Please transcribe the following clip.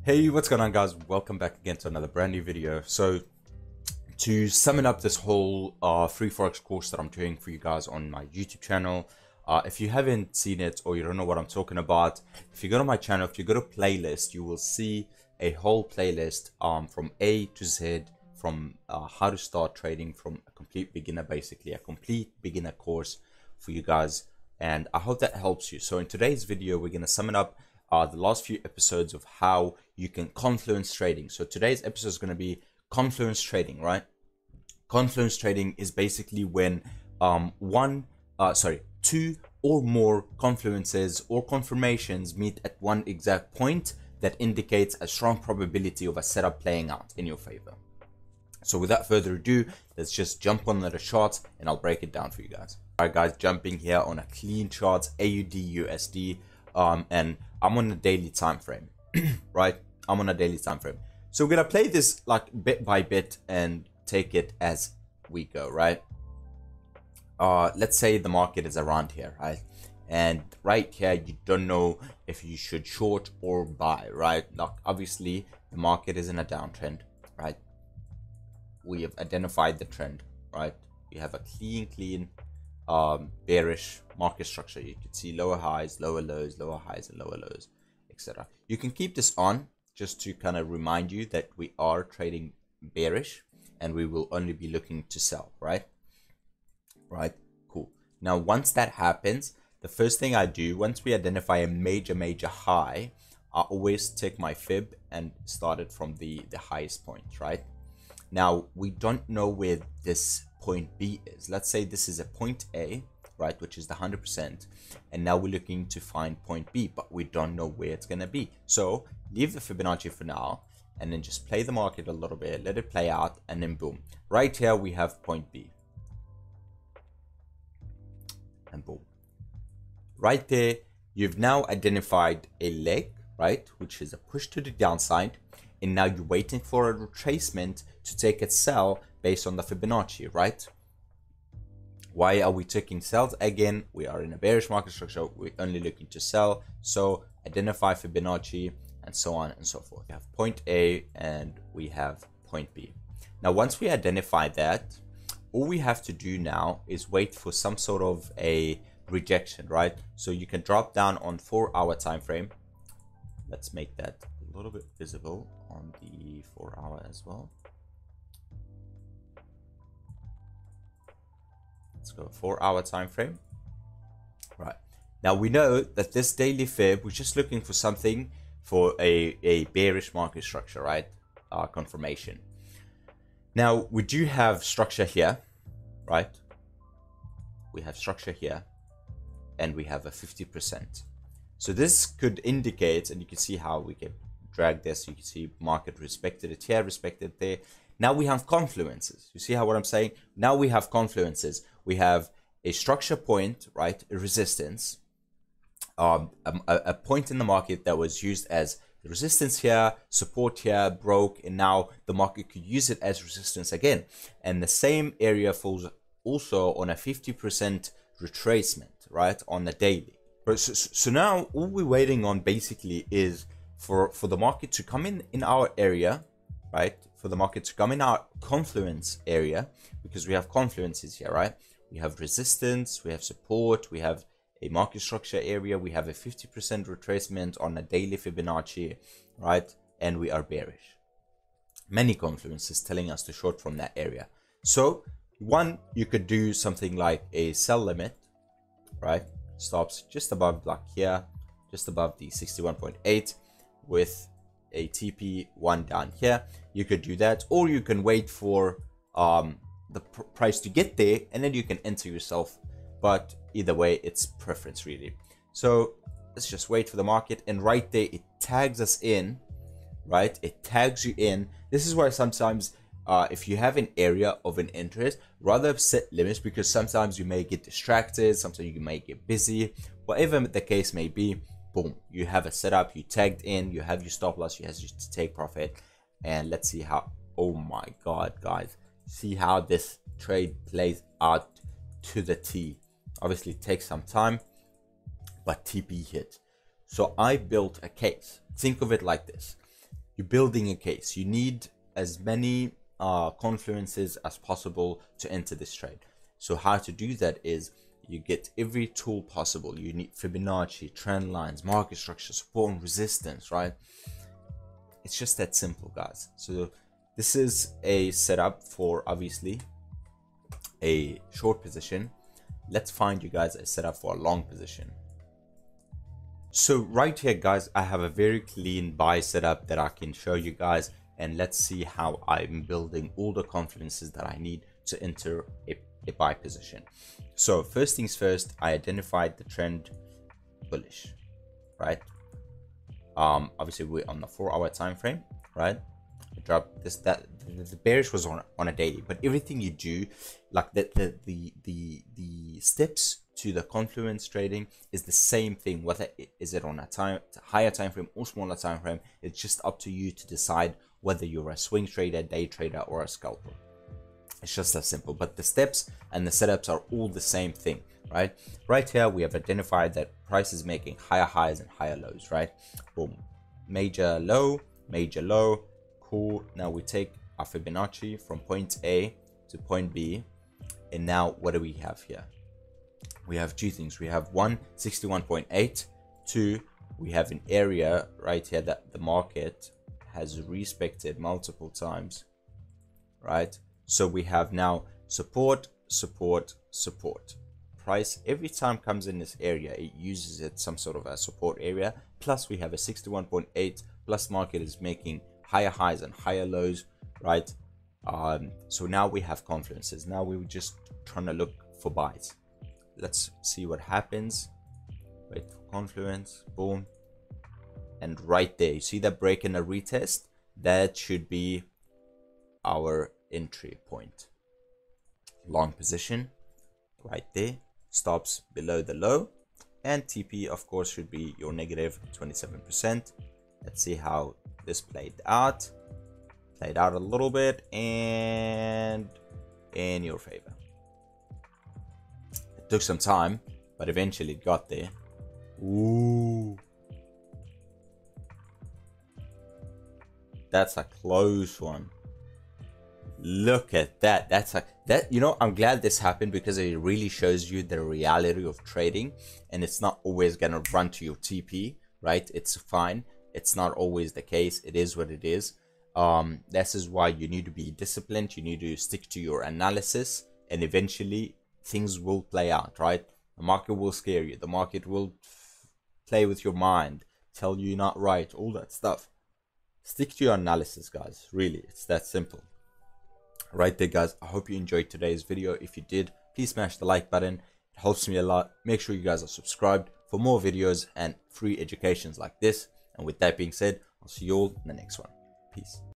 Hey, what's going on, guys? Welcome back again to another brand new video. So to summon up this whole free forex course that I'm doing for you guys on my YouTube channel, if you haven't seen it or you don't know what I'm talking about, if you go to my channel, if you go to playlist, you will see a whole playlist from A to Z, from how to start trading from a complete beginner, basically a complete beginner course for you guys, and I hope that helps you. So in today's video, we're going to summon up the last few episodes of how you can Confluence trading. So today's episode is going to be Confluence trading, right? Confluence trading is basically when two or more confluences or confirmations meet at one exact point that indicates a strong probability of a setup playing out in your favor. So without further ado, let's just jump on the chart and I'll break it down for you guys. All right, guys, jumping here on a clean chart, AUD USD, and I'm on a daily time frame, right? I'm on a daily time frame. So we're gonna play this like bit by bit and take it as we go, right? Let's say the market is around here, right? And right here, you don't know if you should short or buy, right? Like obviously the market is in a downtrend, right? We have identified the trend, right? We have a clean bearish market structure. You can see lower highs, lower lows, lower highs and lower lows, etc. You can keep this on just to kind of remind you that we are trading bearish and we will only be looking to sell, right? Cool. Now once that happens, the first thing I do, once we identify a major high, I always take my fib and start it from the highest point, right? Now we don't know where this point B is. Let's say this is a point A, right, which is the 100%, and now we're looking to find point B, but we don't know where it's gonna be. So leave the Fibonacci for now and then just play the market a little bit, let it play out, and then boom, right here we have point B, and boom, right there you've now identified a leg, right, which is a push to the downside, and now you're waiting for a retracement to take a sell based on the Fibonacci, right? Why are we taking sells? Again, we are in a bearish market structure. We're only looking to sell. So identify Fibonacci and so on and so forth. We have point A and we have point B. Now, once we identify that, all we have to do now is wait for some sort of a rejection, right? So you can drop down on 4-hour time frame. Let's make that a little bit visible on the 4-hour as well. Let's go 4-hour time frame. Right now we know that this daily fib, we're just looking for something for a bearish market structure, right? Confirmation. Now we do have structure here, right? We have structure here and we have a 50%. So this could indicate, and you can see how we can drag this. You can see market respected it here, respected there. Now we have confluences. You see how what I'm saying? Now we have confluences. We have a structure point, right? A resistance, a point in the market that was used as resistance here, support here, broke, and now the market could use it as resistance again. And the same area falls also on a 50% retracement, right? On the daily. So now all we're waiting on basically is for the market to come in our area, right? For the market to come in our confluence area, because we have confluences here, right? We have resistance, we have support, we have a market structure area, we have a 50% retracement on a daily Fibonacci, right? And we are bearish. Many confluences telling us to short from that area. So one, you could do something like a sell limit, right? Stops just above like here, just above the 61.8 with a TP1 down here. You could do that, or you can wait for the price to get there and then you can enter yourself, but either way it's preference really. So let's just wait for the market, and right there it tags us in, right? It tags you in. This is why sometimes if you have an area of an interest, rather set limits, because sometimes you may get distracted, sometimes you may get busy, whatever the case may be. Boom, you have a setup, you tagged in, you have your stop loss, you have to take profit. And let's see how, oh my god, guys, see how this trade plays out to the T. Obviously it takes some time, but TP hit. So I built a case. Think of it like this. you're building a case. You need as many confluences as possible to enter this trade. So how to do that is you get every tool possible. You need Fibonacci, trend lines, market structure, support and resistance, right? It's just that simple, guys. So this is a setup for obviously a short position. Let's find you guys a setup for a long position. So right here, guys, I have a very clean buy setup that I can show you guys, and let's see how I'm building all the confluences that I need to enter a buy position. So first things first, I identified the trend bullish, right? Obviously we're on the 4-hour time frame, right? I dropped this, that the bearish was on a daily, but everything you do, like the steps to the confluence trading is the same thing, whether is it on a higher time frame or smaller time frame. It's just up to you to decide whether you're a swing trader, day trader, or a scalper. It's just that simple, but the steps and the setups are all the same thing, right? Right here, we have identified that price is making higher highs and higher lows, right? Boom, major low, cool. Now we take our Fibonacci from point A to point B, and now what do we have here? We have two things. We have 161.8. Two, we have an area right here that the market has respected multiple times, right? So we have now support, support, support. Price every time comes in this area, it uses it some sort of a support area. Plus we have a 61.8 plus market is making higher highs and higher lows, right? So now we have confluences. Now we're just trying to look for buys. Let's see what happens. Wait for confluence, boom, and right there you see that break and a retest. That should be our entry point. Long position right there, stops below the low, and TP of course should be your negative 27%. Let's see how this played out a little bit, and in your favor. It took some time, but eventually it got there. Ooh, that's a close one. Look at that. That's a you know, I'm glad this happened because it really shows you the reality of trading, and it's not always gonna run to your TP, right? It's fine. It's not always the case. It is what it is. This is why you need to be disciplined. You need to stick to your analysis, and eventually things will play out, right? The market will scare you. The market will play with your mind, tell you you're not right, all that stuff. Stick to your analysis, guys. Really, it's that simple. Right there, guys. I hope you enjoyed today's video. If you did, please smash the like button. It helps me a lot. Make sure you guys are subscribed for more videos and free educations like this. And with that being said, I'll see you all in the next one. Peace.